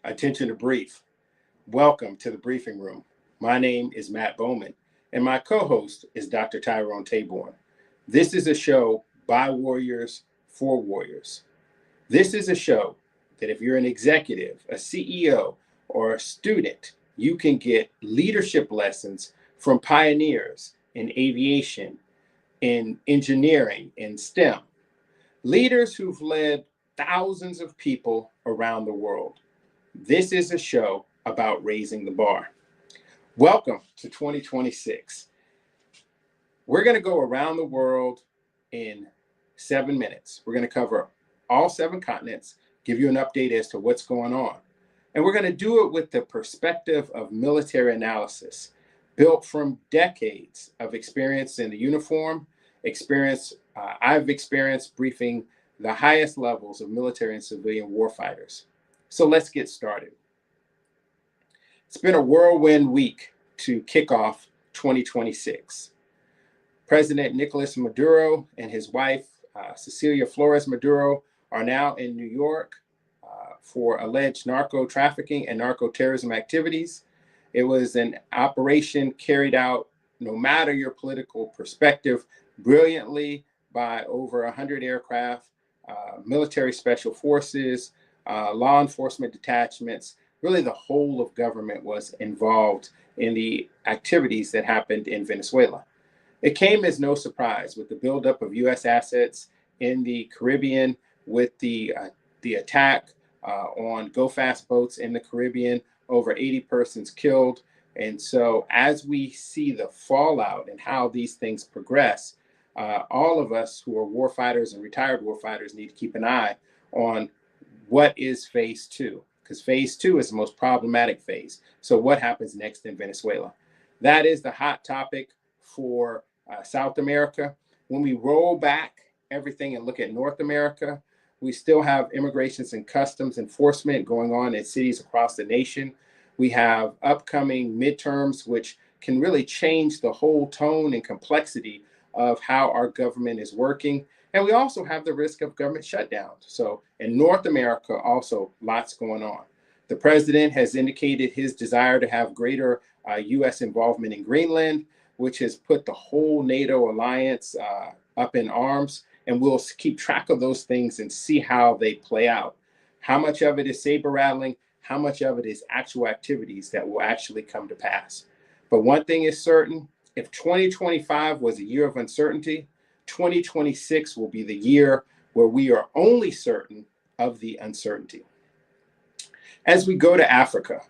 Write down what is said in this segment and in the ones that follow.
Attention to brief. Welcome to the briefing room. My name is Matt Bowman, and my co-host is Dr. Tyrone Taborn. This is a show by warriors for warriors. This is a show that if you're an executive, a CEO, or a student, you can get leadership lessons from pioneers in aviation, in engineering, in STEM, leaders who've led thousands of people around the world. This is a show about raising the bar. Welcome to 2026. We're going to go around the world in 7 minutes. We're going to cover all 7 continents, give you an update as to what's going on. And we're going to do it with the perspective of military analysis, built from decades of experience in the uniform, I've experienced briefing the highest levels of military and civilian warfighters. So let's get started. It's been a whirlwind week to kick off 2026. President Nicolas Maduro and his wife, Cecilia Flores Maduro, are now in New York for alleged narco trafficking and narco terrorism activities. It was an operation carried out, no matter your political perspective, brilliantly by over 100 aircraft, military special forces, law enforcement detachments. Really, the whole of government was involved in the activities that happened in Venezuela. It came as no surprise with the buildup of U.S. assets in the Caribbean, with the attack on go-fast boats in the Caribbean, over 80 persons killed. And so as we see the fallout and how these things progress, all of us who are warfighters and retired warfighters need to keep an eye on what is phase 2, because phase 2 is the most problematic phase. So what happens next in Venezuela? That is the hot topic for South America. When we roll back everything and look at North America, we still have immigrations and customs enforcement going on in cities across the nation. We have upcoming midterms, which can really change the whole tone and complexity of how our government is working. And we also have the risk of government shutdowns. So in North America, also lots going on. The president has indicated his desire to have greater U.S. involvement in Greenland, which has put the whole NATO alliance up in arms. And we'll keep track of those things and see how they play out. How much of it is saber rattling? How much of it is actual activities that will actually come to pass? But one thing is certain, if 2025 was a year of uncertainty, 2026 will be the year where we are only certain of the uncertainty. As we go to Africa,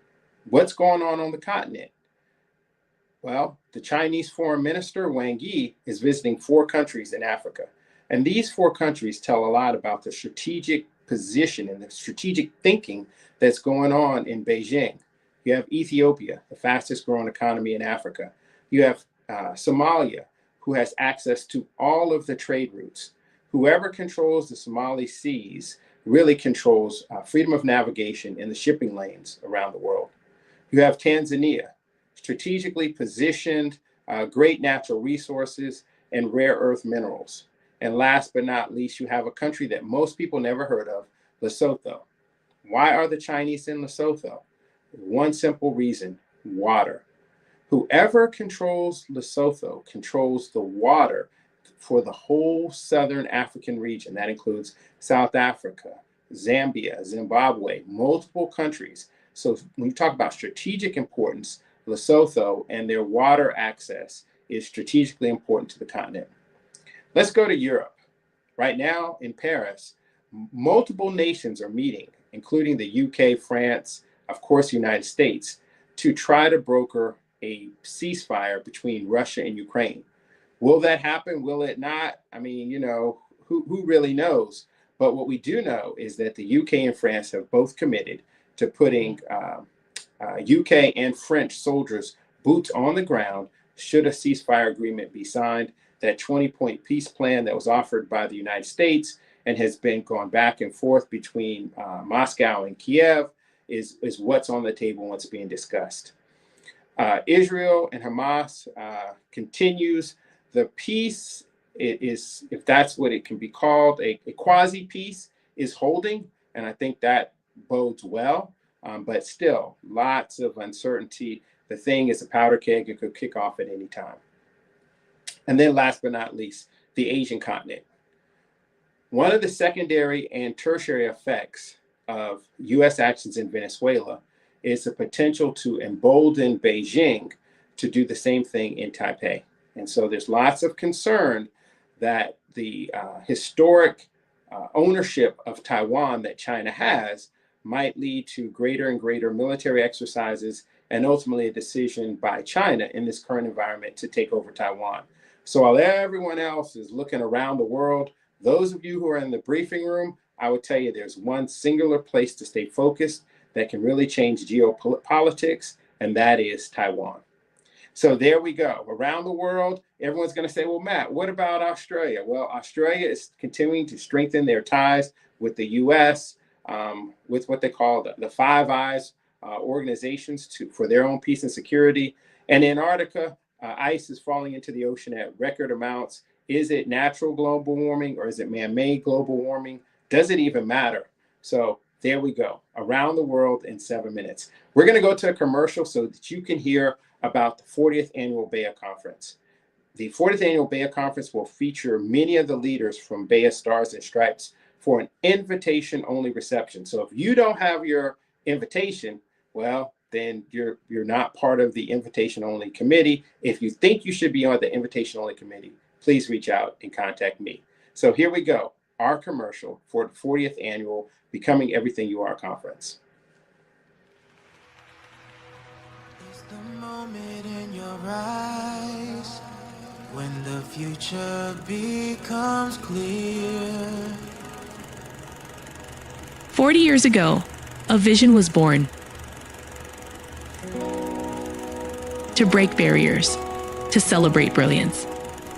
what's going on the continent? Well, the Chinese foreign minister, Wang Yi, is visiting 4 countries in Africa. And these 4 countries tell a lot about the strategic position and the strategic thinking that's going on in Beijing. You have Ethiopia, the fastest growing economy in Africa. You have Somalia, who has access to all of the trade routes. Whoever controls the Somali seas really controls freedom of navigation in the shipping lanes around the world. You have Tanzania, strategically positioned, great natural resources and rare earth minerals. And last but not least, you have a country that most people never heard of, Lesotho. Why are the Chinese in Lesotho? One simple reason: water. Whoever controls Lesotho controls the water for the whole southern African region. That includes South Africa, Zambia, Zimbabwe, multiple countries. So when you talk about strategic importance, Lesotho and their water access is strategically important to the continent. Let's go to Europe. Right now in Paris, multiple nations are meeting, including the UK, France, of course, the United States, to try to broker a ceasefire between Russia and Ukraine. Will that happen? Will it not? I mean, who really knows? But what we do know is that the UK and France have both committed to putting UK and French soldiers boots on the ground should a ceasefire agreement be signed. That 20-point peace plan that was offered by the United States and has been gone back and forth between Moscow and Kiev is what's on the table, what's being discussed. Israel and Hamas continues. The peace is, if that's what it can be called, a quasi-peace is holding, and I think that bodes well. But still, lots of uncertainty. The thing is a powder keg. It could kick off at any time. And then last but not least, the Asian continent. One of the secondary and tertiary effects of U.S. actions in Venezuela is the potential to embolden Beijing to do the same thing in Taipei. And so there's lots of concern that the historic ownership of Taiwan that China has might lead to greater and greater military exercises and ultimately a decision by China in this current environment to take over Taiwan. So while everyone else is looking around the world, those of you who are in the briefing room, I would tell you there's one singular place to stay focused that can really change geopolitics, and that is Taiwan. So there we go. Around the world, everyone's going to say, well, Matt, what about Australia? Well, Australia is continuing to strengthen their ties with the U.S., with what they call the Five Eyes organizations for their own peace and security. And Antarctica, ice is falling into the ocean at record amounts. Is it natural global warming or is it man-made global warming? Does it even matter? So there we go. Around the world in 7 minutes. We're going to go to a commercial so that you can hear about the 40th Annual BEA Conference. The 40th Annual BEA Conference will feature many of the leaders from BEA Stars and Stripes for an invitation-only reception. So if you don't have your invitation, well, then you're not part of the invitation-only committee. If you think you should be on the invitation-only committee, please reach out and contact me. So here we go, our commercial for the 40th Annual Becoming Everything You Are Conference. It's the moment in your eyes when the future becomes clear. 40 years ago, a vision was born. To break barriers, to celebrate brilliance.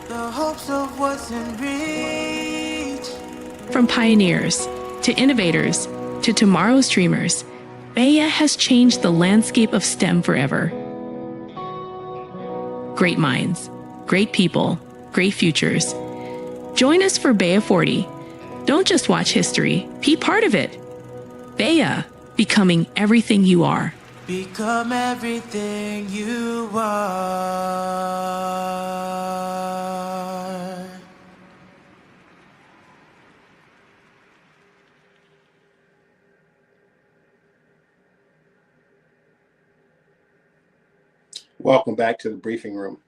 The hopes of what's in reach. From pioneers to innovators to tomorrow's dreamers, BEA has changed the landscape of STEM forever. Great minds, great people, great futures. Join us for BEA 40. Don't just watch history, be part of it. BEA, becoming everything you are. Become everything you are. Welcome back to the briefing room.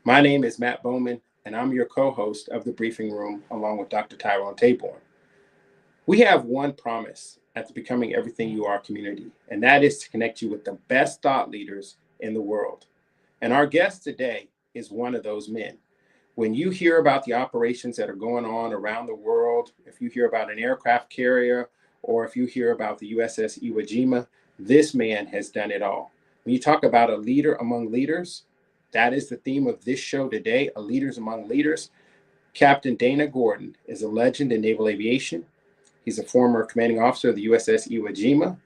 My name is Matt Bowman, and I'm your co-host of the briefing room along with Dr. Tyrone Taborn. We have one promise at the Becoming Everything You Are community, and that is to connect you with the best thought leaders in the world. And our guest today is one of those men. When you hear about the operations that are going on around the world, if you hear about an aircraft carrier, or if you hear about the USS Iwo Jima, this man has done it all. When you talk about a leader among leaders, that is the theme of this show today, a leaders among leaders. Captain Dana Gordon is a legend in naval aviation. He's a former commanding officer of the USS Iwo Jima.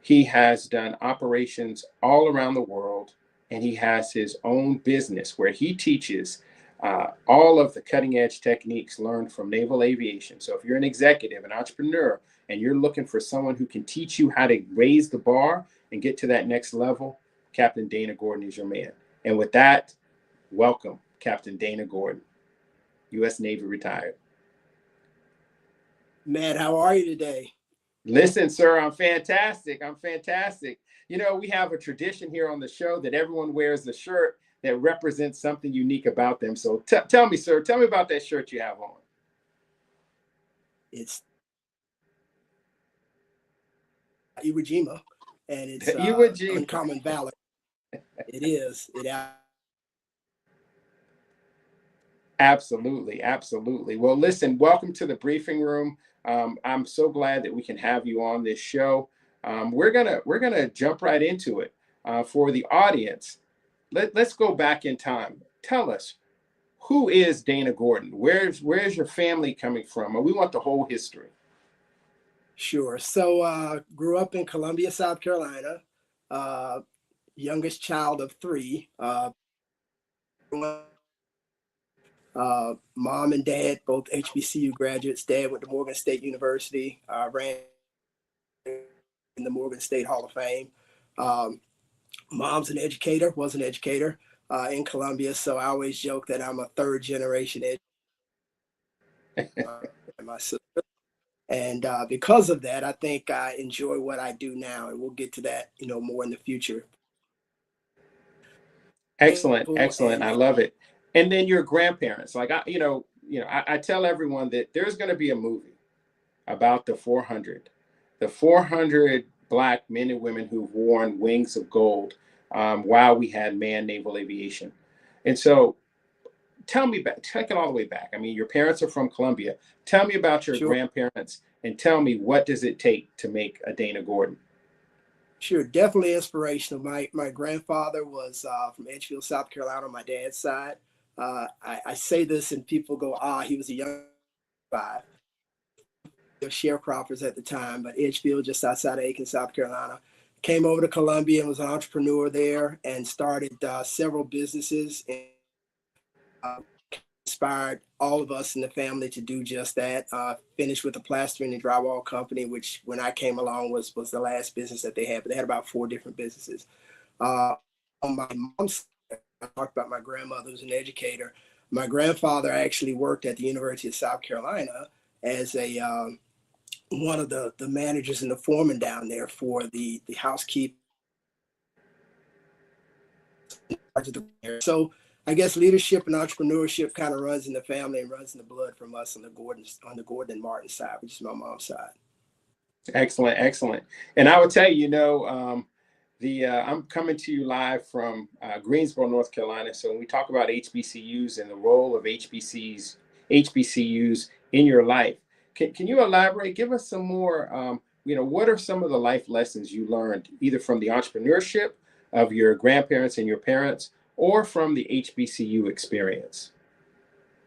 He has done operations all around the world, and he has his own business where he teaches all of the cutting edge techniques learned from naval aviation. So if you're an executive, an entrepreneur, and you're looking for someone who can teach you how to raise the bar and get to that next level, Captain Dana Gordon is your man. And with that, welcome, Captain Dana Gordon, U.S. Navy retired. Matt, how are you today? Listen, sir, I'm fantastic. I'm fantastic. You know, we have a tradition here on the show that everyone wears a shirt that represents something unique about them. So tell me, sir, tell me about that shirt you have on. It's Iwo Jima, and it's Iwo Jima. Uncommon Valor. It is. Absolutely, absolutely. Well, listen, welcome to the briefing room. I'm so glad that we can have you on this show. We're gonna jump right into it. For the audience, let's go back in time. Tell us, who is Dana Gordon? Where's your family coming from? We want the whole history. Sure. So grew up in Columbia, South Carolina. Youngest child of three. Mom and dad, both HBCU graduates. Dad went to Morgan State University, ran in the Morgan State Hall of Fame. Um, Mom's an educator, was an educator in Columbia, so I always joke that I'm a third generation educator. My sister. And because of that, I think I enjoy what I do now, and we'll get to that, more in the future. Excellent, excellent. I love it. And then your grandparents, like I tell everyone that there's going to be a movie about the 400 Black men and women who've worn wings of gold while we had manned naval aviation. And so tell me back, take it all the way back. I mean, your parents are from Columbia. Tell me about your Sure. grandparents and tell me, what does it take to make a Dana Gordon? Sure, definitely inspirational. My grandfather was from Edgefield, South Carolina, on my dad's side. I say this and people go, he was a young guy. Sharecroppers at the time, but Edgefield, just outside of Aiken, South Carolina. Came over to Columbia and was an entrepreneur there and started several businesses, and inspired all of us in the family to do just that. Finished with a plastering and drywall company, which when I came along was the last business that they had, but they had about 4 different businesses. On my mom's side, I talked about my grandmother who's an educator. My grandfather actually worked at the University of South Carolina as a one of the managers and the foreman down there for the housekeeping. So I guess leadership and entrepreneurship kind of runs in the family and runs in the blood from us on the Gordon and Martin side, which is my mom's side. Excellent, excellent. And I would tell you, I'm coming to you live from Greensboro, North Carolina. So when we talk about HBCUs and the role of HBCUs in your life, can you elaborate? Give us some more. What are some of the life lessons you learned either from the entrepreneurship of your grandparents and your parents, or from the HBCU experience?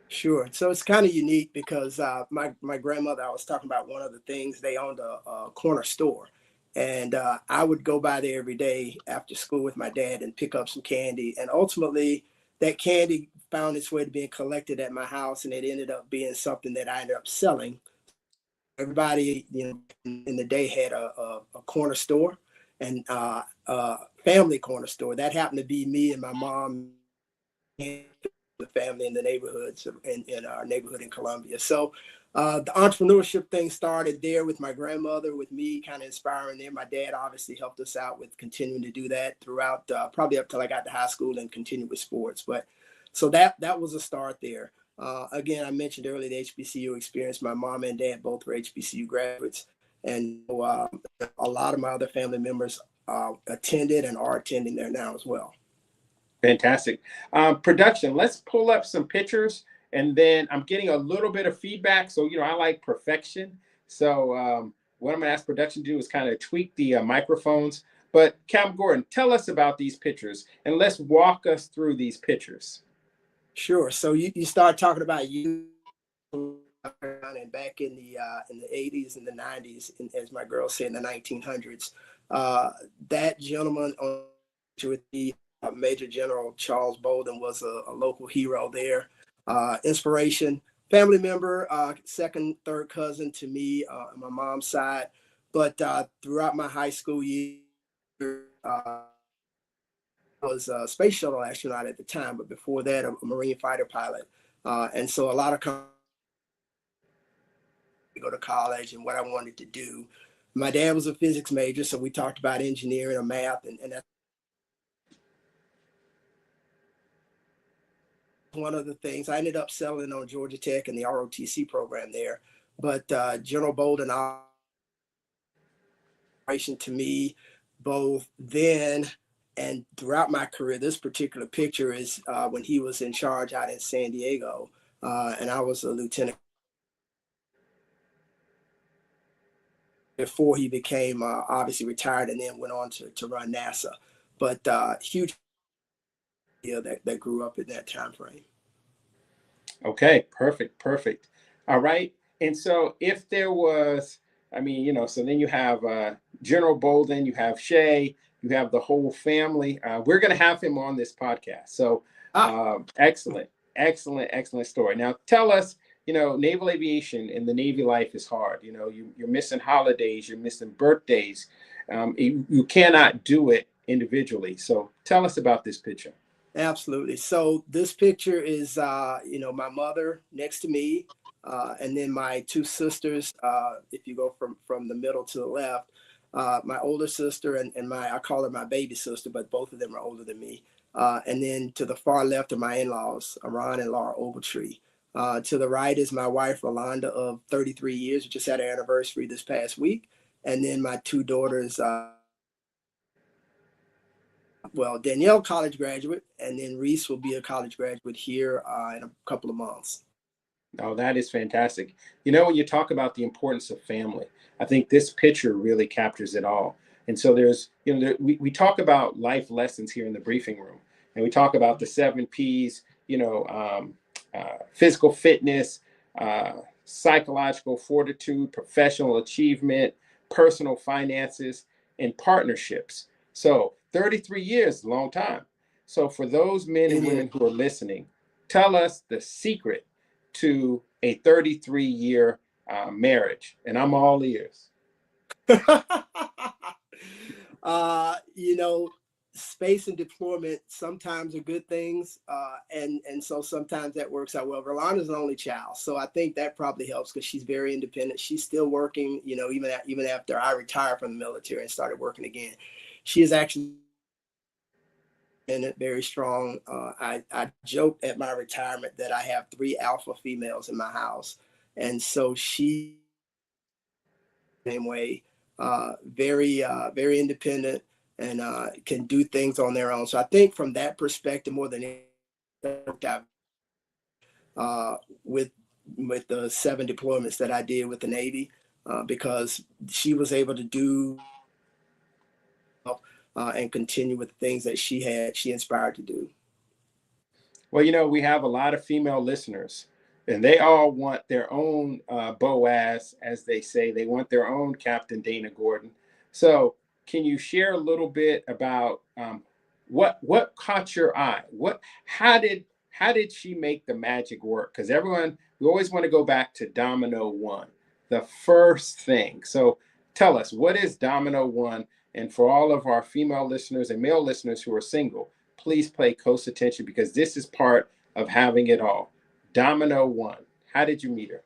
Sure. So it's kind of unique because my grandmother, I was talking about one of the things, they owned a corner store. And I would go by there every day after school with my dad and pick up some candy. And ultimately, that candy found its way to being collected at my house, and it ended up being something that I ended up selling. Everybody, in the day had a corner store, and family corner store. That happened to be me and my mom, and the family in the neighborhoods in our neighborhood in Columbia. So the entrepreneurship thing started there with my grandmother, with me kind of inspiring them. My dad obviously helped us out with continuing to do that throughout, probably up till I got to high school and continued with sports. But so that was a start there. Again, I mentioned earlier the HBCU experience. My mom and dad both were HBCU graduates, and a lot of my other family members attended and are attending there now as well. Fantastic. Production, let's pull up some pictures, and then I'm getting a little bit of feedback. So, I like perfection. So what I'm going to ask production to do is kind of tweak the microphones. But Cam Gordon, tell us about these pictures, and let's walk us through these pictures. Sure. So you start talking about you and back in the 80s and the 90s, and as my girl said, in the 1900s. That gentleman with the Major General Charles Bolden was a local hero there. Inspiration, family member, second, third cousin to me on my mom's side. But throughout my high school year, was a space shuttle astronaut at the time, but before that, a Marine fighter pilot. And so a lot of go to college and what I wanted to do. My dad was a physics major, so we talked about engineering or math, and that's one of the things. I ended up settling on Georgia Tech and the ROTC program there. But General Bolden, to me, both then and throughout my career. This particular picture is when he was in charge out in San Diego, and I was a lieutenant before he became obviously retired and then went on to run NASA. But huge that grew up in that time frame. Okay, perfect. All right. And so if there was, so then you have General Bolden, you have Shay, you have the whole family. We're going to have him on this podcast. So excellent story. Now tell us, naval aviation and the Navy life is hard. You're missing holidays, you're missing birthdays. You cannot do it individually. So tell us about this picture. Absolutely. So this picture is, my mother next to me, and then my two sisters. If you go from the middle to the left, my older sister and I call her my baby sister, but both of them are older than me. And then to the far left are my in-laws, Ron and Laura Ogletree. To the right is my wife, Rolanda, of 33 years. We just had our anniversary this past week. And then my two daughters, Danielle, college graduate, and then Reese will be a college graduate here in a couple of months. Oh, that is fantastic. You know, when you talk about the importance of family, I think this picture really captures it all. And so there's, we talk about life lessons here in the briefing room, and we talk about the 7 Ps, physical fitness, psychological fortitude, professional achievement, personal finances, and partnerships. So 33 years is a long time. So for those men and women who are listening, tell us the secret to a 33-year marriage, and I'm all ears. Space and deployment sometimes are good things, and so sometimes that works out well. Rolanda's an only child, so I think that probably helps because she's very independent. She's still working, even after I retired from the military and started working again. She is actually very strong. I joked at my retirement that I have 3 alpha females in my house, and so she same way, very independent and can do things on their own. So I think from that perspective, more than anything, with the 7 deployments that I did with the Navy, because she was able to do and continue with the things that she inspired to do. Well, we have a lot of female listeners, and they all want their own Boaz, as they say. They want their own Captain Dana Gordon. So, can you share a little bit about what caught your eye? How did she make the magic work? Because we always want to go back to Domino One, the first thing. So, tell us, what is Domino One? And for all of our female listeners and male listeners who are single, please pay close attention because this is part of having it all. Domino One. How did you meet her?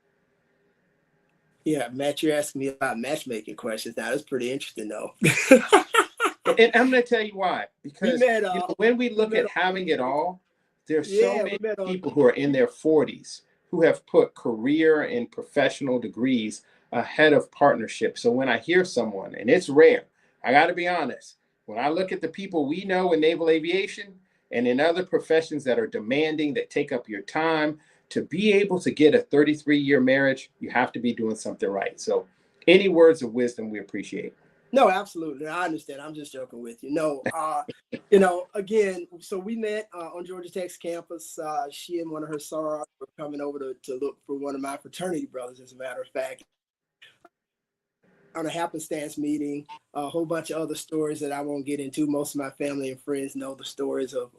Yeah, Matt, you're asking me about matchmaking questions now. That's pretty interesting, though. And I'm going to tell you why. Because when we look at having it all, there's so many people who are in their 40s who have put career and professional degrees ahead of partnership. So when I hear someone, and it's rare, I got to be honest, when I look at the people we know in naval aviation and in other professions that are demanding, that take up your time, to be able to get a 33-year marriage, you have to be doing something right. So any words of wisdom we appreciate. No, absolutely. I understand. I'm just joking with you. No, again, so we met on Georgia Tech's campus. She and one of her sorors were coming over to look for one of my fraternity brothers, as a matter of fact. On a happenstance meeting, a whole bunch of other stories that I won't get into. Most of my family and friends know the stories of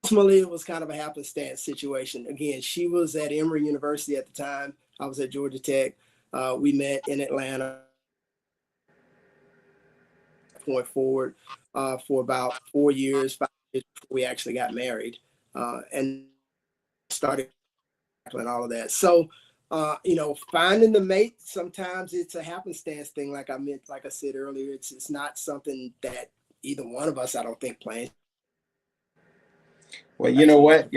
ultimately, it was kind of a happenstance situation. Again, she was at Emory University at the time. I was at Georgia Tech. We met in Atlanta. Point forward for about 4 years, 5 years before we actually got married and started and all of that. So, finding the mate, sometimes it's a happenstance thing. Like I said earlier, it's not something that either one of us, I don't think, plans. Well, you know what?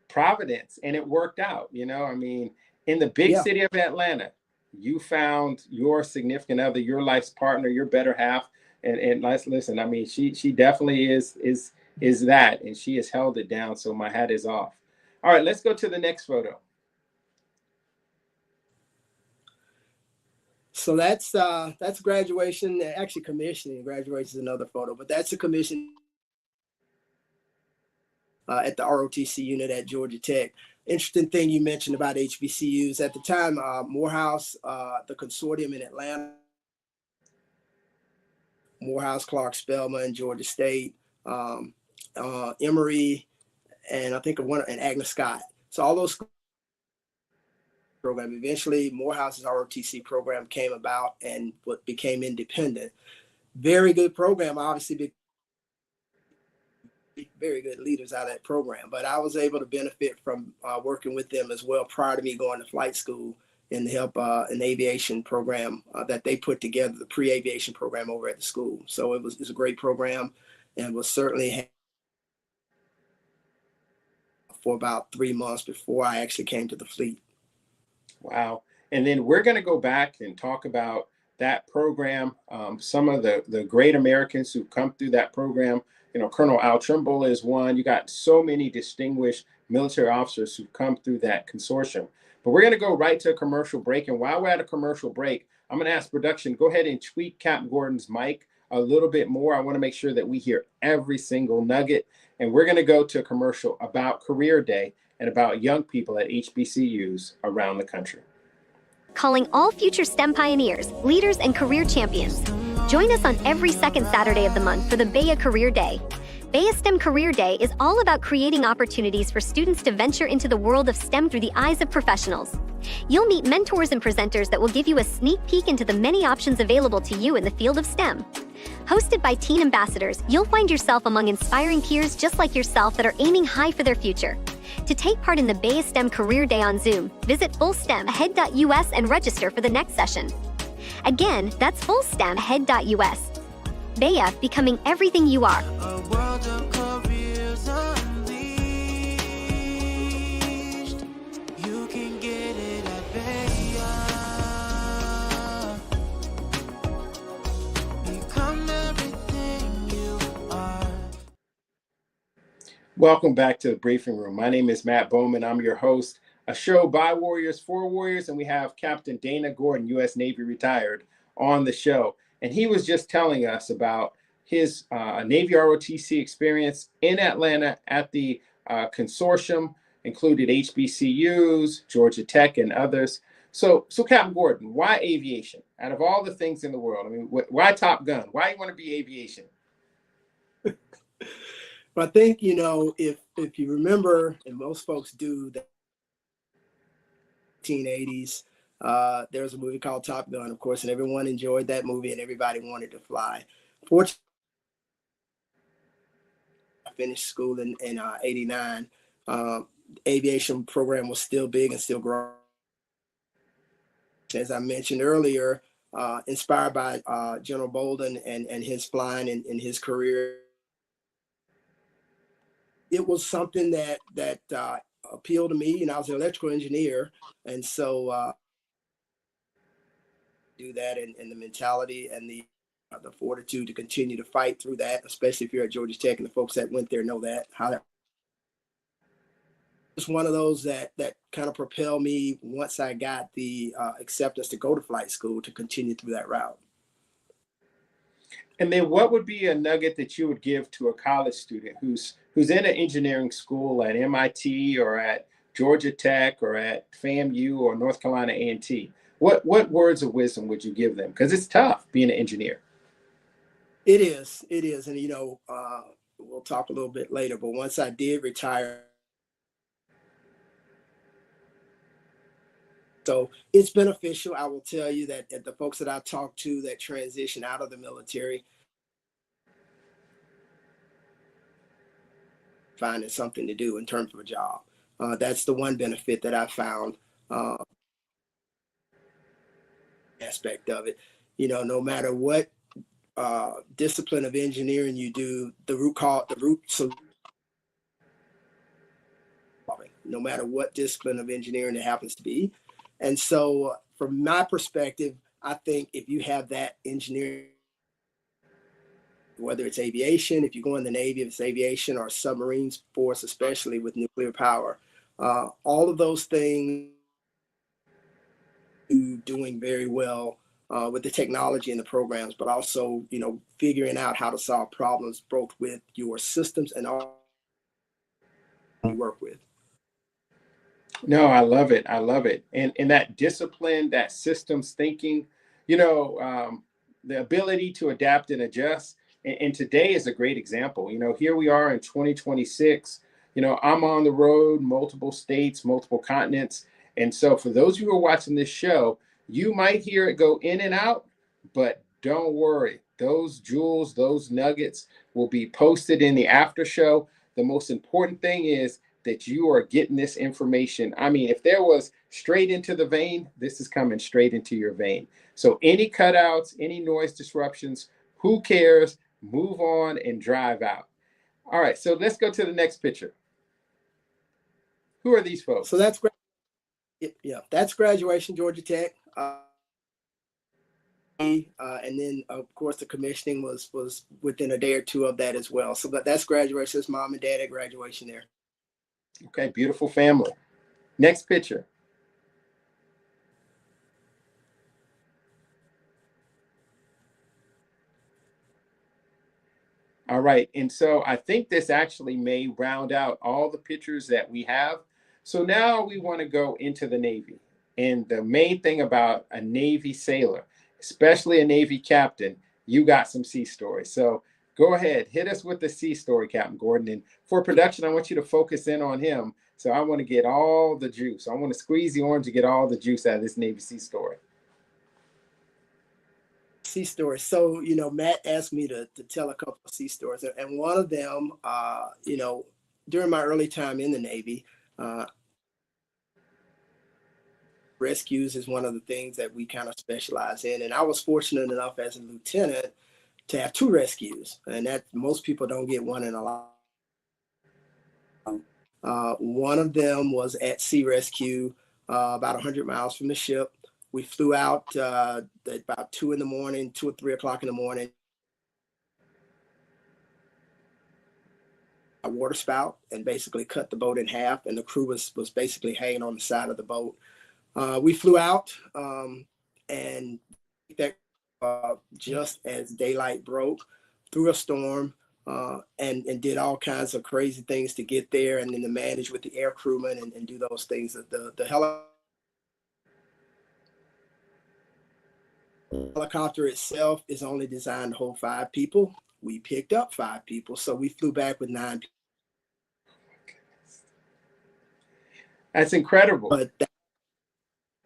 Providence, and it worked out. I mean, in the big city of Atlanta, you found your significant other, your life's partner, your better half. And let's listen. I mean, she definitely is that, and she has held it down. So my hat is off. All right, let's go to the next photo. So that's graduation. Actually, commissioning. Graduation is another photo, but that's a commission at the ROTC unit at Georgia Tech. Interesting thing you mentioned about HBCUs. At the time, Morehouse, the consortium in Atlanta, Morehouse, Clark, Spelman, Georgia State, Emory, and I think and Agnes Scott. So all those program. Eventually, Morehouse's ROTC program came about and what became independent. Very good program, obviously, very good leaders out of that program. But I was able to benefit from working with them as well prior to me going to flight school and help an aviation program that they put together, the pre-aviation program over at the school. So it's a great program and was certainly for about 3 months before I actually came to the fleet. Wow. And then we're going to go back and talk about that program, some of the great Americans who come through that program. You know, Colonel Al Trimble is one. You got so many distinguished military officers who come through that consortium. But we're going to go right to a commercial break. And while we're at a commercial break, I'm going to ask production, go ahead and tweak Captain Gordon's mic a little bit more. I want to make sure that we hear every single nugget. And we're going to go to a commercial about Career Day and about young people at HBCUs around the country. Calling all future STEM pioneers, leaders, and career champions. Join us on every second Saturday of the month for the BEA Career Day. BEA STEM Career Day is all about creating opportunities for students to venture into the world of STEM through the eyes of professionals. You'll meet mentors and presenters that will give you a sneak peek into the many options available to you in the field of STEM. Hosted by teen ambassadors, you'll find yourself among inspiring peers just like yourself that are aiming high for their future. To take part in the BEA STEM Career Day on Zoom, visit fullstemahead.us and register for the next session. Again, that's fullstemahead.us. BEA, becoming everything you are. A world of careers unleashed. You can get it at BEA. Become everything you are. Welcome back to the briefing room. My name is Matt Bowman. I'm your host, a show by Warriors for Warriors, and we have Captain Dana Gordon, U.S. Navy retired, on the show. And he was just telling us about his Navy ROTC experience in Atlanta at the consortium, included HBCUs, Georgia Tech, and others. So Captain Gordon, why aviation? Out of all the things in the world, I mean, why Top Gun? Why you want to be aviation? But I think, you know, if you remember, and most folks do, the 1980s, there was a movie called Top Gun, of course, and everyone enjoyed that movie and everybody wanted to fly. Fortunately, I finished school in 89. Aviation program was still big and still growing. As I mentioned earlier, inspired by General Bolden and his flying and his career. It was something that appealed to me. You know, I was an electrical engineer, and so do that and the mentality and the fortitude to continue to fight through that, especially if you're at Georgia Tech, and the folks that went there know that. How that was one of those that kind of propelled me once I got the acceptance to go to flight school to continue through that route. And then what would be a nugget that you would give to a college student who's in an engineering school at MIT or at Georgia Tech or at FAMU or North Carolina A&T? What words of wisdom would you give them? Because it's tough being an engineer. It is. And, you know, we'll talk a little bit later, but once I did retire, so it's beneficial. I will tell you that the folks that I talked to that transition out of the military, finding something to do in terms of a job. That's the one benefit that I found aspect of it. You know, no matter what discipline of engineering you do, no matter what discipline of engineering it happens to be. And so from my perspective, I think if you have that engineering, whether it's aviation, if you go in the Navy, if it's aviation or submarines force, especially with nuclear power, all of those things doing very well with the technology and the programs, but also, you know, figuring out how to solve problems both with your systems and all you work with. No, I love it. I love it. And that discipline, that systems thinking, you know, the ability to adapt and adjust. And today is a great example. You know, here we are in 2026. You know, I'm on the road, multiple states, multiple continents. And so for those of you who are watching this show, you might hear it go in and out, but don't worry. Those jewels, those nuggets will be posted in the after show. The most important thing is that you are getting this information. I mean, if there was straight into the vein, this is coming straight into your vein. So any cutouts, any noise disruptions, who cares? Move on and drive out. All right, so let's go to the next picture. Who are these folks? So that's great. Yeah, that's graduation, Georgia Tech. And then of course the commissioning was within a day or two of that as well. So that's graduation. It's mom and dad at graduation there. Okay, beautiful family. Next picture. All right, and so I think this actually may round out all the pictures that we have. So now we want to go into the Navy. And the main thing about a Navy sailor, especially a Navy captain, you got some sea stories. So go ahead, hit us with the sea story, Captain Gordon. And for production, I want you to focus in on him. So I want to get all the juice. I want to squeeze the orange to get all the juice out of this Navy sea story. Sea stories. So, Matt asked me to tell a couple of sea stories. And one of them, during my early time in the Navy, rescues is one of the things that we kind of specialize in. And I was fortunate enough as a lieutenant to have 2 rescues. And that most people don't get one in a lot. One of them was at Sea Rescue, about 100 miles from the ship. We flew out about 2 or 3 o'clock in the morning. A water spout and basically cut the boat in half, and the crew was basically hanging on the side of the boat. We flew out and that just as daylight broke through a storm, and did all kinds of crazy things to get there, and then to manage with the air crewmen and do those things. The helicopter itself is only designed to hold 5 people. We picked up 5 people, so we flew back with 9 people. That's incredible. But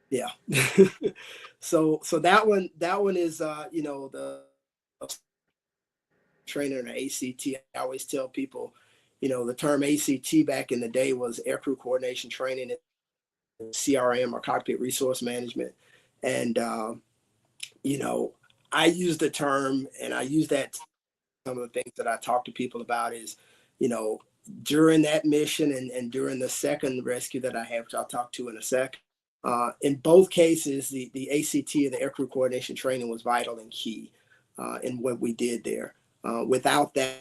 yeah. so that one is the trainer in the ACT. I always tell people, the term ACT back in the day was aircrew coordination training, CRM, or cockpit resource management. And I use the term, and I use that. Some of the things that I talk to people about is, during that mission and during the second rescue that I have, which I'll talk to in a second. In both cases, the ACT, or the aircrew coordination training, was vital and key in what we did there. Without that,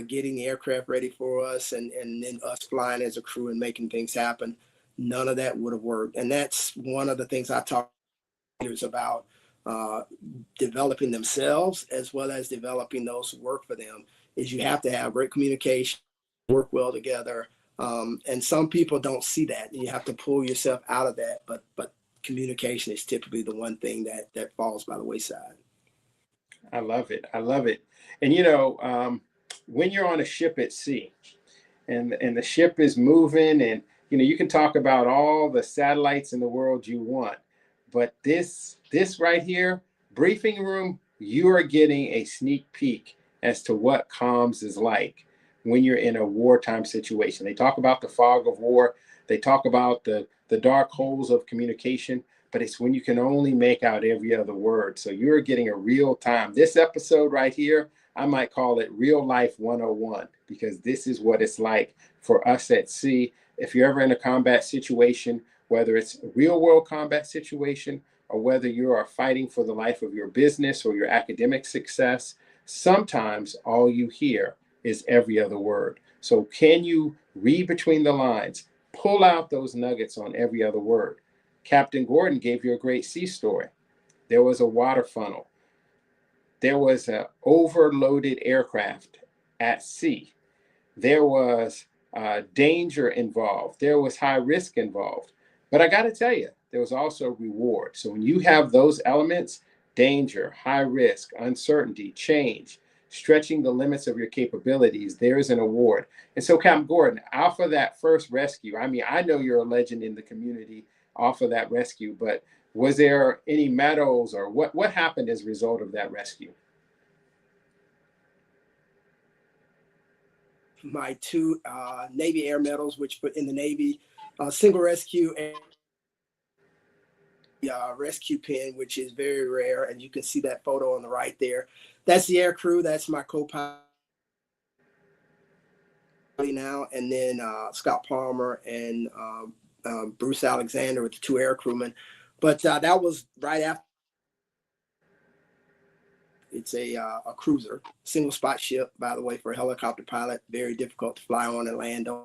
getting the aircraft ready for us and then us flying as a crew and making things happen, none of that would have worked. And that's one of the things I talk to leaders about, developing themselves as well as developing those who work for them, is you have to have great communication, work well together. And some people don't see that, and you have to pull yourself out of that. But communication is typically the one thing that falls by the wayside. I love it. I love it. And when you're on a ship at sea, and the ship is moving, and you can talk about all the satellites in the world you want, but this right here, briefing room, you are getting a sneak peek as to what comms is like when you're in a wartime situation. They talk about the fog of war. They talk about the dark holes of communication, but it's when you can only make out every other word. So you're getting a real time. This episode right here, I might call it Real Life 101, because this is what it's like for us at sea. If you're ever in a combat situation, whether it's a real world combat situation or whether you are fighting for the life of your business or your academic success, sometimes all you hear is every other word. So can you read between the lines, pull out those nuggets on every other word? Captain Gordon gave you a great sea story. There was a water funnel. There was an overloaded aircraft at sea. There was danger involved. There was high risk involved. But I got to tell you, there was also reward. So when you have those elements, danger, high risk, uncertainty, change, stretching the limits of your capabilities, there's an award. And so, Captain Gordon, off of that first rescue, I mean, I know you're a legend in the community off of that rescue, but was there any medals, or what happened as a result of that rescue? My two Navy Air medals, which in the Navy, single rescue and rescue pin, which is very rare. And you can see that photo on the right there. That's the air crew. That's my co-pilot now. And then Scott Palmer and Bruce Alexander with the two air crewmen. But that was right after. It's a cruiser, single spot ship, by the way, for a helicopter pilot. Very difficult to fly on and land on.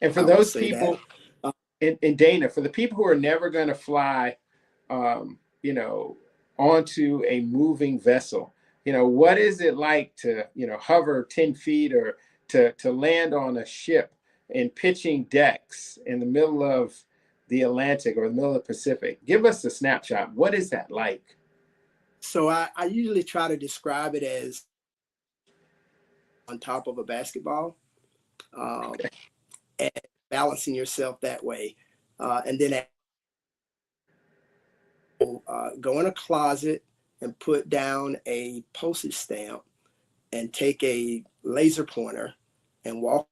And for those people, in Dana, for the people who are never going to fly, you know, onto a moving vessel, you know, what is it like to, you know, hover 10 feet or to land on a ship in pitching decks in the middle of the Atlantic or the middle of the Pacific? Give us a snapshot. What is that like? So I usually try to describe it as on top of a basketball, Okay. and balancing yourself that way. And then go in a closet and put down a postage stamp and take a laser pointer and walk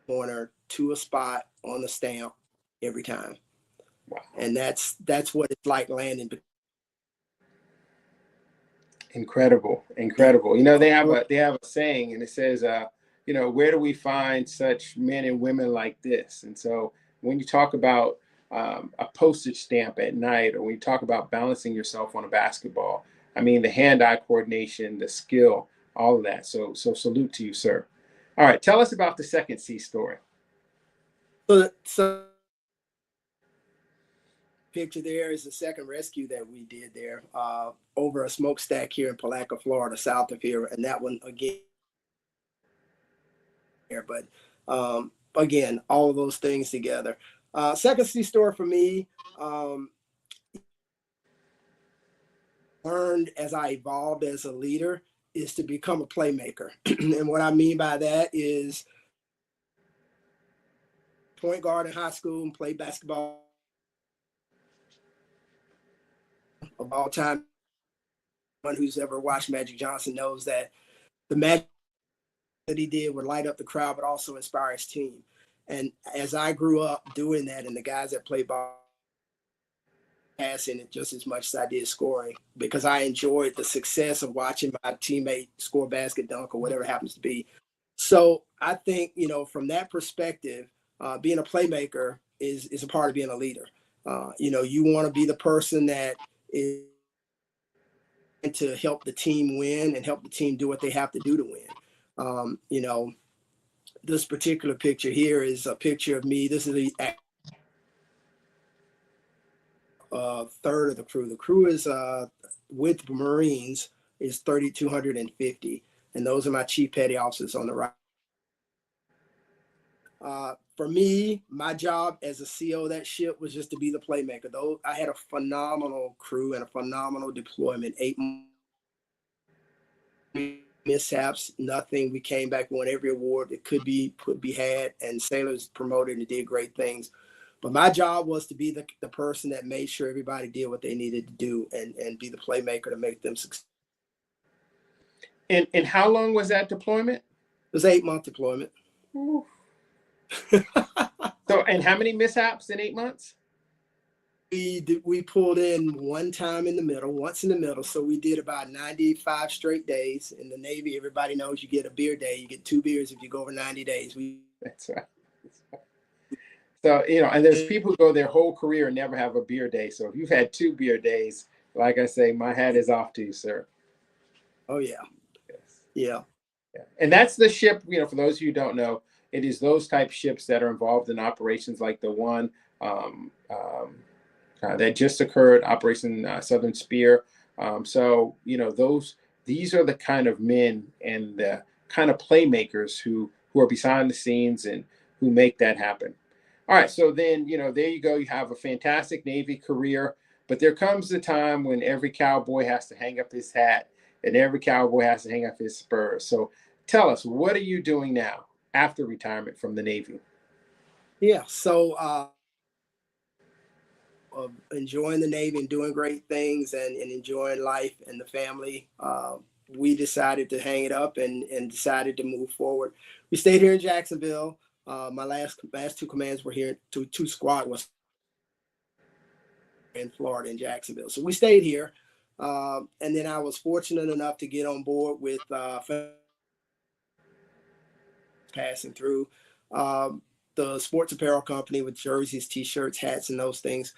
pointer to a spot on the stamp every time. Wow. And that's what it's like landing. Incredible, incredible. You know, they have a saying, and it says, you know, where do we find such men and women like this? And so when you talk about a postage stamp at night, or when you talk about balancing yourself on a basketball, I mean, the hand-eye coordination, the skill, all of that. So salute to you, sir. All right, tell us about the second sea story. So picture there is the second rescue that we did there over a smokestack here in Palatka, Florida, south of here. And that one again here, but again, all of those things together. Second sea story for me, learned as I evolved as a leader is to become a playmaker. And what I mean by that is point guard in high school and played basketball of all time. Anyone who's ever watched Magic Johnson knows that the magic that he did would light up the crowd, but also inspire his team. And as I grew up doing that, and the guys that played ball passing it just as much as I did scoring, because I enjoyed the success of watching my teammate score a basket, dunk, or whatever it happens to be. So I think, you know, from that perspective, being a playmaker is a part of being a leader. You know, you want to be the person that is to help the team win and help the team do what they have to do to win. You know, this particular picture here is a picture of me. This is a third of the crew. The crew is with Marines is 3,250, and those are my chief petty officers on the right. For me, my job as a CO of that ship was just to be the playmaker. Though I had a phenomenal crew and a phenomenal deployment. 8 mishaps, nothing. We came back, won every award that could be had, and sailors promoted and did great things. But my job was to be the person that made sure everybody did what they needed to do and be the playmaker to make them succeed. And how long was that deployment? It was an 8-month deployment. So, and how many mishaps in 8 months? We pulled in once in the middle. So we did about 95 straight days. In the Navy, everybody knows you get a beer day. You get 2 beers if you go over 90 days. That's right. So, you know, and there's people who go their whole career and never have a beer day. So if you've had 2 beer days, like I say, my hat is off to you, sir. Oh, yeah. Yes. Yeah. And that's the ship, you know, for those of you who don't know, it is those type ships that are involved in operations like the one that just occurred, Operation Southern Spear. So, you know, these are the kind of men and the kind of playmakers who are behind the scenes and who make that happen. All right. So then, you know, there you go. You have a fantastic Navy career. But there comes a time when every cowboy has to hang up his hat and every cowboy has to hang up his spurs. So tell us, what are you doing now after retirement from the Navy? Yeah, so of enjoying the Navy and doing great things and enjoying life and the family, we decided to hang it up and decided to move forward. We stayed here in Jacksonville. My last two commands were here. Two squad was in Florida in Jacksonville, so we stayed here. And then I was fortunate enough to get on board with passing through the sports apparel company with jerseys, t-shirts, hats, and those things.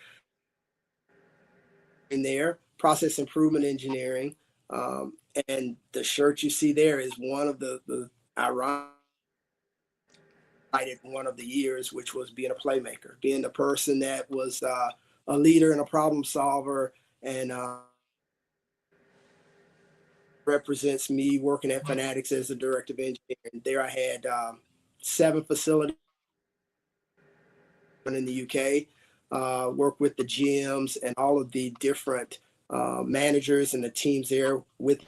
In there, process improvement engineering, and the shirt you see there is one of the ironic one of the years, which was being a playmaker, being the person that was a leader and a problem solver, and represents me working at Fanatics as the director of engineering. There I had 7 facilities in the UK, work with the GMs and all of the different managers and the teams there with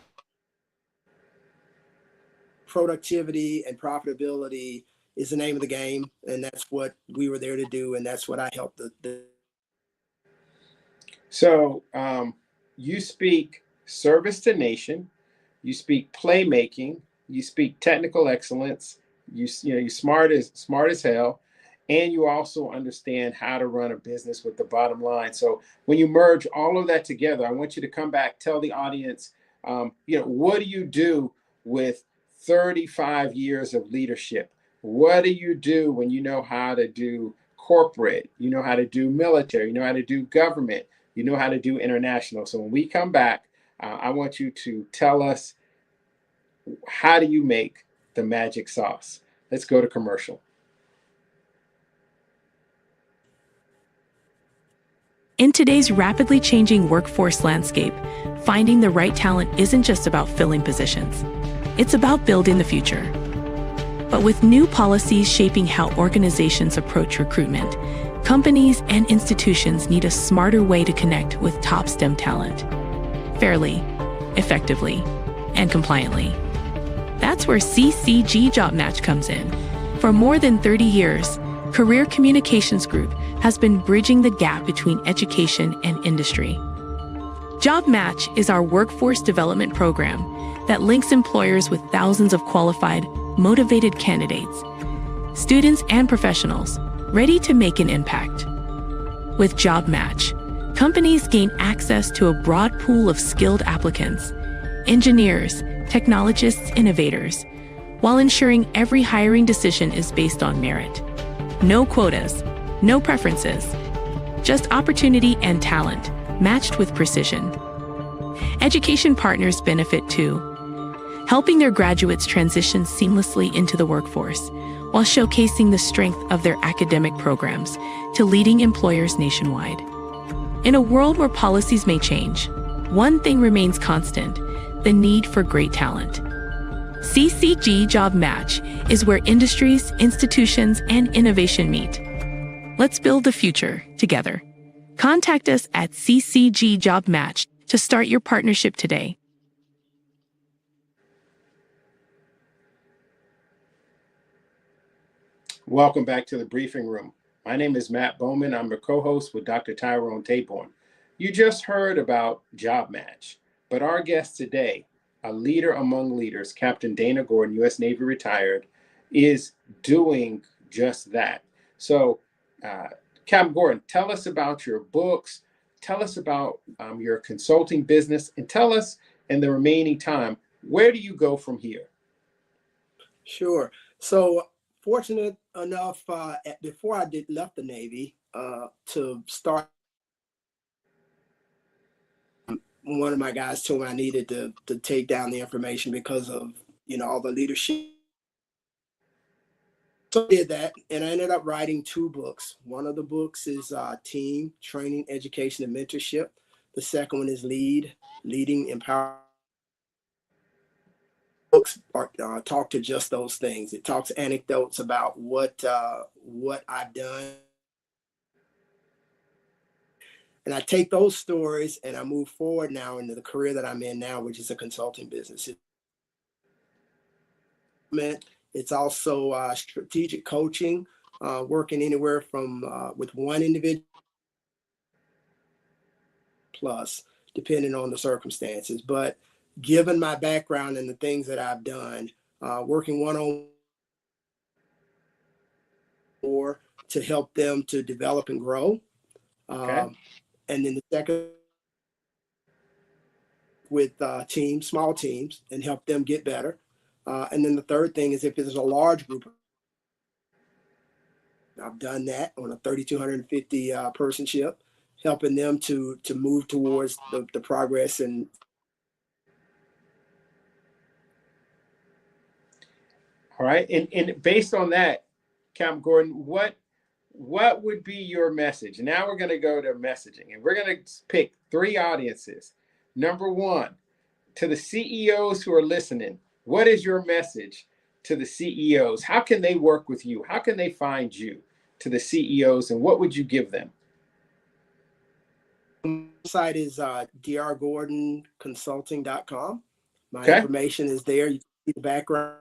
productivity and profitability is the name of the game. And that's what we were there to do. And that's what I helped So you speak service to nation, you speak playmaking, you speak technical excellence, you're smart as hell, and you also understand how to run a business with the bottom line. So when you merge all of that together, I want you to come back, tell the audience, what do you do with 35 years of leadership? What do you do when you know how to do corporate, you know how to do military, you know how to do government, you know how to do international? So when we come back, I want you to tell us, how do you make the magic sauce? Let's go to commercial. In today's rapidly changing workforce landscape, finding the right talent isn't just about filling positions. It's about building the future. But with new policies shaping how organizations approach recruitment, companies and institutions need a smarter way to connect with top STEM talent, fairly, effectively, and compliantly. That's where CCG Job Match comes in. For more than 30 years, Career Communications Group has been bridging the gap between education and industry. Job Match is our workforce development program that links employers with thousands of qualified, motivated candidates, students and professionals ready to make an impact. With Job Match, companies gain access to a broad pool of skilled applicants, engineers, technologists, innovators, while ensuring every hiring decision is based on merit. No quotas, no preferences, just opportunity and talent matched with precision. Education partners benefit too, helping their graduates transition seamlessly into the workforce while showcasing the strength of their academic programs to leading employers nationwide. In a world where policies may change, one thing remains constant: the need for great talent. CCG Job Match is where industries, institutions, and innovation meet. Let's build the future together. Contact us at CCG Job Match to start your partnership today. Welcome back to the briefing room. My name is Matt Bowman. I'm a co-host with Dr. Tyrone Taborn. You just heard about Job Match, but our guest today, a leader among leaders, Captain Dana Gordon, U.S. Navy retired, is doing just that. So, Captain Gordon, tell us about your books, tell us about your consulting business, and tell us, in the remaining time, where do you go from here? Sure. So fortunate enough, before I left the Navy, to start, one of my guys told me I needed to take down the information because of, all the leadership. So I did that, and I ended up writing 2 books. One of the books is Team Training, Education, and Mentorship. The second one is Leading, Empower. Books talk to just those things. It talks anecdotes about what I've done, And I take those stories and I move forward now into the career that I'm in now, which is a consulting business. It's also strategic coaching, working anywhere from with one individual plus, depending on the circumstances. But given my background and the things that I've done, working one-on-one to help them to develop and grow. Okay. And then the second with teams, small teams, and help them get better. And then the third thing is if it's a large group, I've done that on a 3,250 person ship, helping them to move towards the progress. And All right. And based on that, Captain Gordon, what would be your message? Now we're going to go to messaging, and we're going to pick three audiences. Number one, to the CEOs who are listening, what is your message to the CEOs? How can they work with you? How can they find you, to the CEOs, and what would you give them? site is drgordonconsulting.com. My Okay. information is there. You can see the background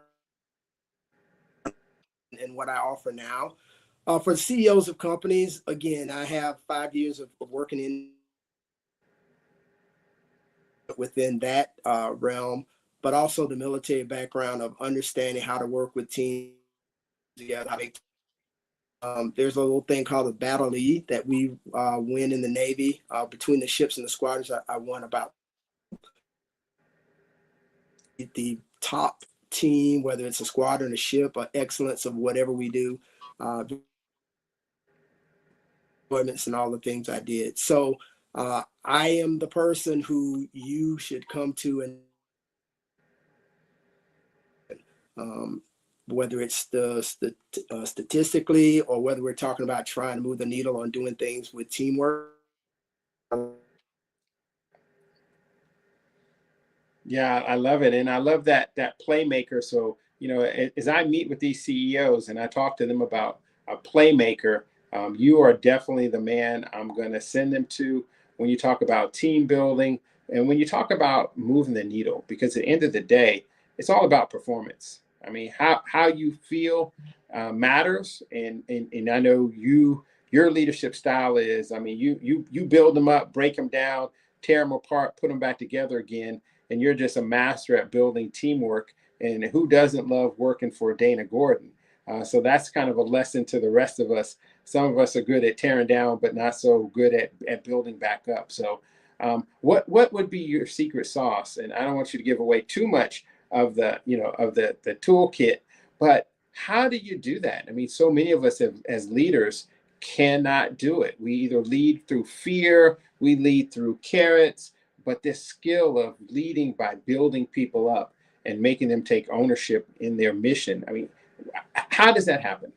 and what I offer now. For CEOs of companies, again, I have 5 years of working in within that realm, but also the military background of understanding how to work with teams together. There's a little thing called the Battle Lead that we win in the Navy between the ships and the squadrons. I won about the top team, whether it's a squadron, a ship, or excellence of whatever we do, deployments and all the things I did. So I am the person who you should come to, and whether it's statistically or whether we're talking about trying to move the needle on doing things with teamwork. Yeah, I love it. And I love that playmaker. So, as I meet with these CEOs and I talk to them about a playmaker, you are definitely the man I'm going to send them to when you talk about team building and when you talk about moving the needle, because at the end of the day, it's all about performance. I mean, how you feel matters. And I know your leadership style is, I mean, you build them up, break them down, tear them apart, put them back together again. And you're just a master at building teamwork. And who doesn't love working for Dana Gordon? So that's kind of a lesson to the rest of us. Some of us are good at tearing down, but not so good at building back up. So what would be your secret sauce? And I don't want you to give away too much of the toolkit, but how do you do that? I mean, so many of us as leaders cannot do it. We either lead through fear, we lead through carrots, but this skill of leading by building people up and making them take ownership in their mission. I mean, how does that happen?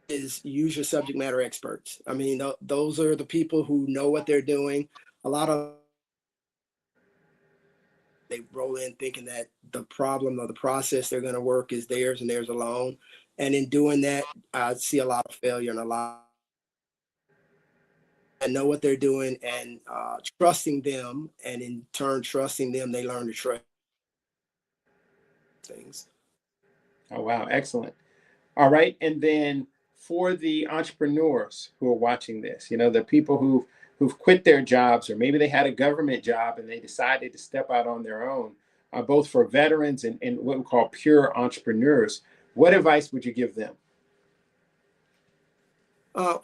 Is use your subject matter experts. I mean, those are the people who know what they're doing. A lot of they roll in thinking that the problem or the process they're going to work is theirs and theirs alone. And in doing that, I see a lot of failure and a lot and know what they're doing and trusting them. And in turn, trusting them, they learn to trust things. Oh, wow. Excellent. All right. And then for the entrepreneurs who are watching this, the people who've quit their jobs, or maybe they had a government job and they decided to step out on their own, both for veterans and what we call pure entrepreneurs, what advice would you give them?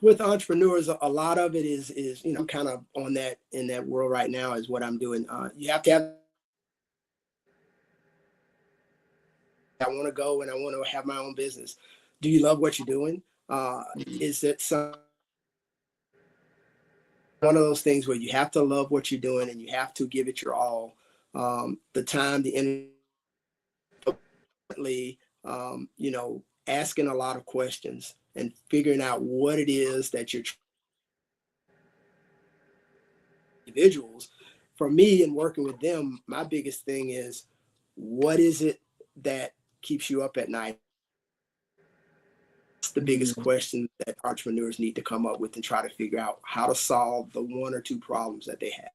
With entrepreneurs, a lot of it is kind of on that in that world right now is what I'm doing. You have to have. I want to go and I want to have my own business. Do you love what you're doing? Is it one of those things where you have to love what you're doing and you have to give it your all, the time, the energy, asking a lot of questions and figuring out what it is that you're individuals. For me and working with them, my biggest thing is what is it that keeps you up at night? the biggest question that entrepreneurs need to come up with and try to figure out how to solve the one or two problems that they have.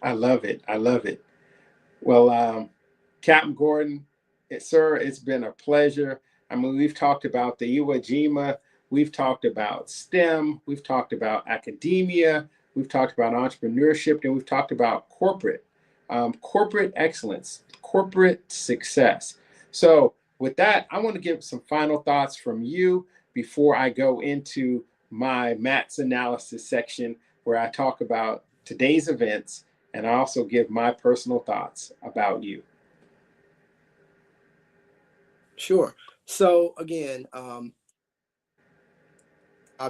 I love it. I love it. Well, Captain Gordon, sir, it's been a pleasure. I mean, we've talked about the Iwo Jima, we've talked about STEM, we've talked about academia, we've talked about entrepreneurship, and we've talked about corporate excellence, corporate success. So, with that, I want to give some final thoughts from you before I go into my Matt's analysis section, where I talk about today's events and I also give my personal thoughts about you. Sure. So again, job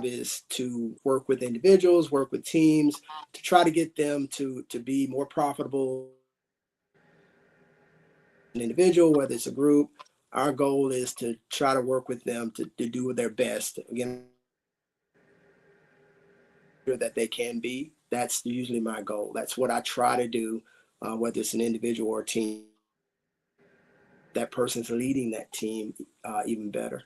is to work with individuals, work with teams, to try to get them to be more profitable. An individual, whether it's a group, our goal is to try to work with them to do their best. Again, that they can be. That's usually my goal. That's what I try to do, whether it's an individual or a team. That person's leading that team even better.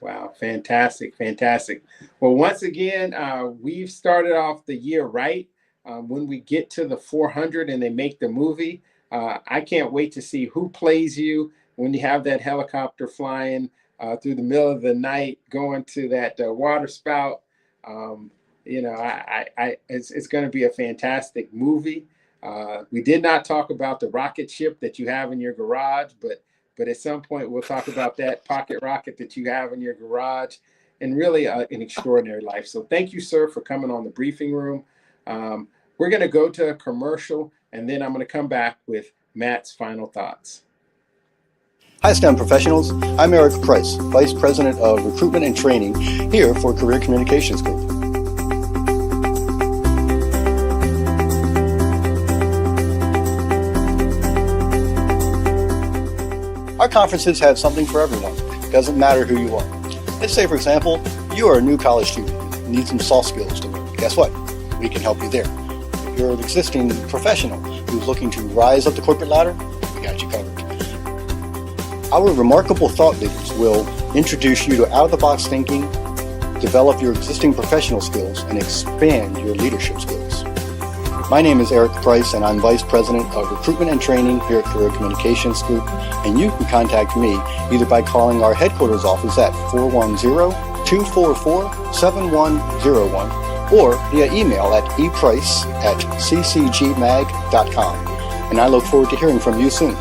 Wow, fantastic, fantastic. Well, once again, we've started off the year right. When we get to the 400 and they make the movie, I can't wait to see who plays you when you have that helicopter flying through the middle of the night, going to that water spout. It's going to be a fantastic movie. We did not talk about the rocket ship that you have in your garage, but at some point we'll talk about that pocket rocket that you have in your garage, and really an extraordinary life. So thank you, sir, for coming on the briefing room. We're going to go to a commercial, and then I'm going to come back with Matt's final thoughts. Hi, STEM professionals. I'm Eric Price, Vice President of Recruitment and Training here for Career Communications Group. Our conferences have something for everyone. It doesn't matter who you are. Let's say, for example, you are a new college student and need some soft skills to learn. Guess what? We can help you there. If you're an existing professional who's looking to rise up the corporate ladder, we got you covered. Our remarkable thought leaders will introduce you to out-of-the-box thinking, develop your existing professional skills, and expand your leadership skills. My name is Eric Price, and I'm Vice President of Recruitment and Training here at Career Communications Group, and you can contact me either by calling our headquarters office at 410-244-7101 or via email at eprice@ccgmag.com. And I look forward to hearing from you soon.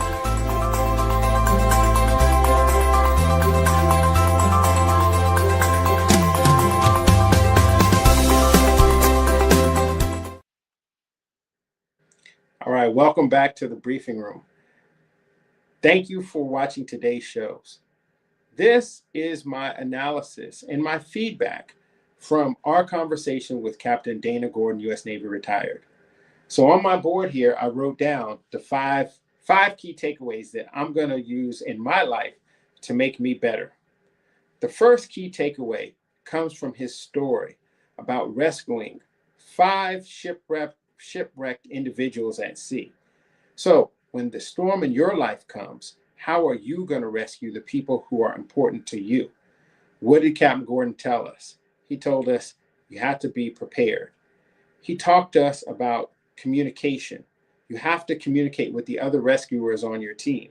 All right, welcome back to the briefing room. Thank you for watching today's shows. This is my analysis and my feedback from our conversation with Captain Dana Gordon, U.S. Navy retired. So on my board here, I wrote down the five key takeaways that I'm going to use in my life to make me better. The first key takeaway comes from his story about rescuing 5 shipwrecked individuals at sea. So when the storm in your life comes, how are you going to rescue the people who are important to you? What did Captain Gordon tell us? He told us you have to be prepared. He talked to us about communication. You have to communicate with the other rescuers on your team.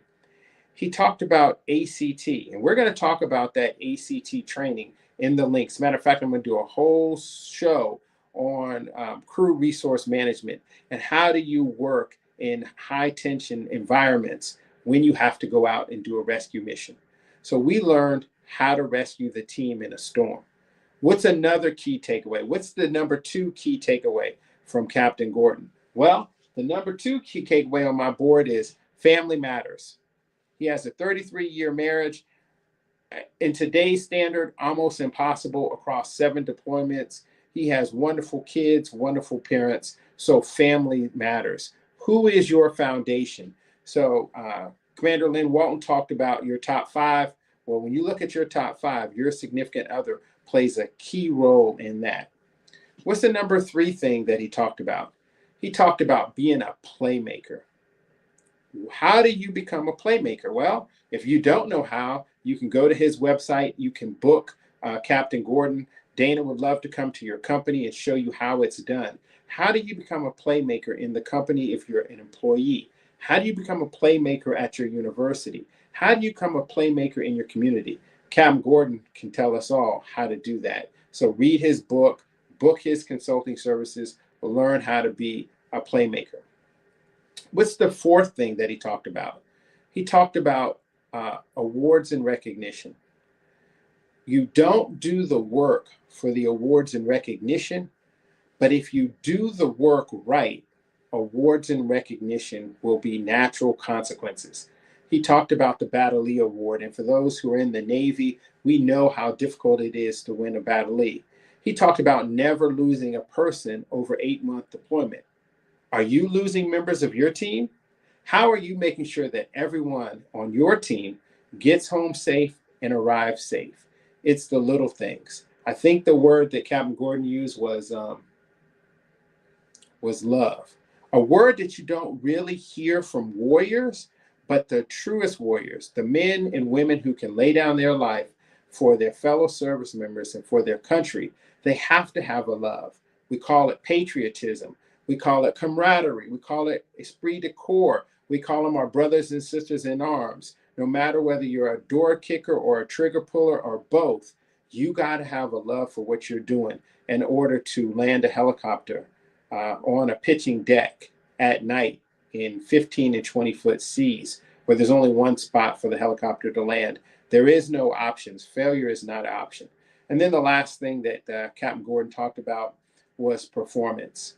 He talked about ACT, and we're going to talk about that ACT training in the links. As a matter of fact, I'm going to do a whole show on crew resource management and how do you work in high tension environments when you have to go out and do a rescue mission. So we learned how to rescue the team in a storm. What's another key takeaway? What's the number 2 key takeaway from Captain Gordon? Well, the number 2 key takeaway on my board is family matters. He has a 33-year marriage. In today's standard, almost impossible across 7 deployments. He has wonderful kids, wonderful parents. So family matters. Who is your foundation? So Commander Lynn Walton talked about your top 5. Well, when you look at your top 5, your significant other plays a key role in that. What's the number 3 thing that he talked about? He talked about being a playmaker. How do you become a playmaker? Well, if you don't know how, You can go to his website. You can book Captain Gordon. Dana would love to come to your company and show you how it's done. How do you become a playmaker in the company if you're an employee? How do you become a playmaker at your university? How do you become a playmaker in your community? Captain Gordon can tell us all how to do that. So read his book, book his consulting services, learn how to be a playmaker. What's the fourth thing that he talked about? He talked about awards and recognition. You don't do the work for the awards and recognition, but if you do the work right, awards and recognition will be natural consequences. He talked about the Battle E Award, and for those who are in the Navy, we know how difficult it is to win a Battle E. He talked about never losing a person over 8-month deployment. Are you losing members of your team? How are you making sure that everyone on your team gets home safe and arrives safe? It's the little things. I think the word that Captain Gordon used was love. A word that you don't really hear from warriors, but the truest warriors, the men and women who can lay down their life for their fellow service members and for their country, they have to have a love. We call it patriotism. We call it camaraderie. We call it esprit de corps. We call them our brothers and sisters in arms. No matter whether you're a door kicker or a trigger puller or both, you got to have a love for what you're doing in order to land a helicopter on a pitching deck at night in 15 and 20 foot seas where there's only one spot for the helicopter to land. There is no options. Failure is not an option. And then the last thing that Captain Gordon talked about was performance.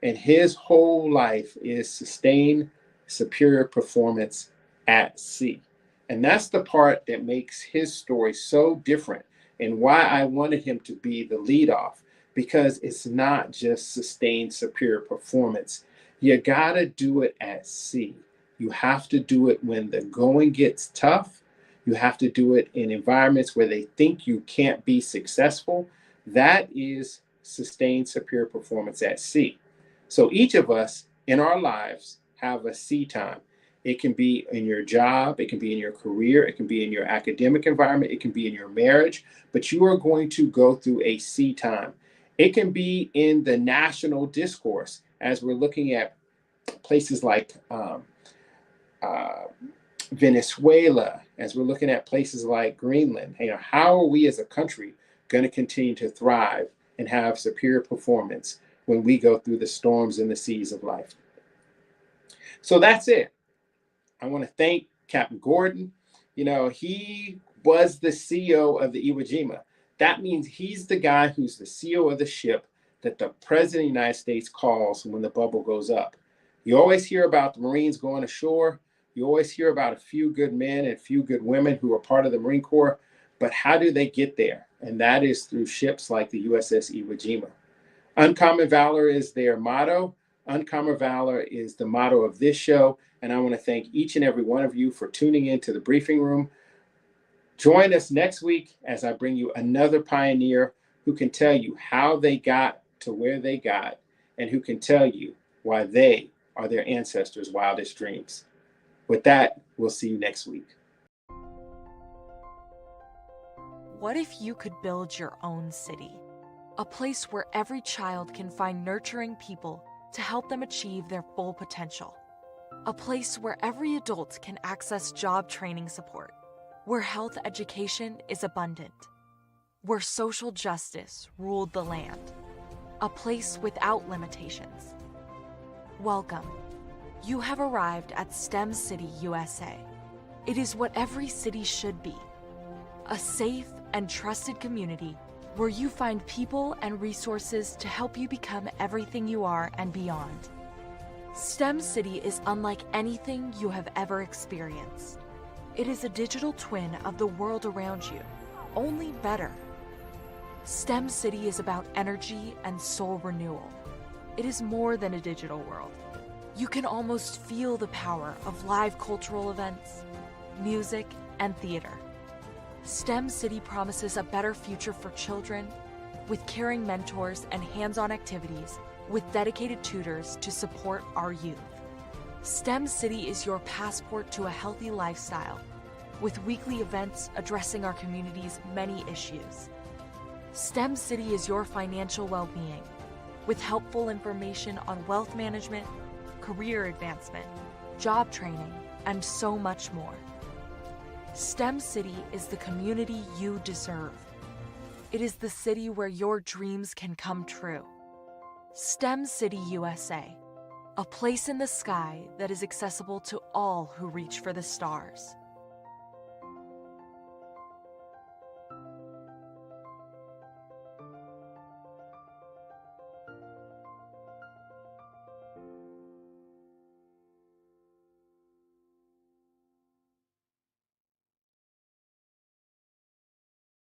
And his whole life is sustain superior performance at sea. And that's the part that makes his story so different and why I wanted him to be the leadoff, because it's not just sustained superior performance. You gotta do it at sea. You have to do it when the going gets tough. You have to do it in environments where they think you can't be successful. That is sustained superior performance at sea. So each of us in our lives have a sea time. It can be in your job, it can be in your career, it can be in your academic environment, it can be in your marriage, but you are going to go through a sea time. It can be in the national discourse as we're looking at places like Venezuela, as we're looking at places like Greenland. How are we as a country going to continue to thrive and have superior performance when we go through the storms and the seas of life? So that's it. I want to thank Captain Gordon. He was the CEO of the Iwo Jima. That means he's the guy who's the CEO of the ship that the President of the United States calls when the bubble goes up. You always hear about the Marines going ashore. You always hear about a few good men and a few good women who are part of the Marine Corps. But how do they get there? And that is through ships like the USS Iwo Jima. Uncommon Valor is their motto. Uncommon Valor is the motto of this show. And I want to thank each and every one of you for tuning in to the briefing room. Join us next week as I bring you another pioneer who can tell you how they got to where they got and who can tell you why they are their ancestors' wildest dreams. With that, we'll see you next week. What if you could build your own city? A place where every child can find nurturing people to help them achieve their full potential. A place where every adult can access job training support. Where health education is abundant. Where social justice ruled the land. A place without limitations. Welcome. You have arrived at STEM City, USA. It is what every city should be. A safe and trusted community where you find people and resources to help you become everything you are and beyond. STEM City is unlike anything you have ever experienced. It is a digital twin of the world around you, only better. STEM City is about energy and soul renewal. It is more than a digital world. You can almost feel the power of live cultural events, music, and theater. STEM City promises a better future for children with caring mentors and hands-on activities with dedicated tutors to support our youth. STEM City is your passport to a healthy lifestyle with weekly events addressing our community's many issues. STEM City is your financial well-being, with helpful information on wealth management, career advancement, job training, and so much more. STEM City is the community you deserve. It is the city where your dreams can come true. STEM City USA, a place in the sky that is accessible to all who reach for the stars.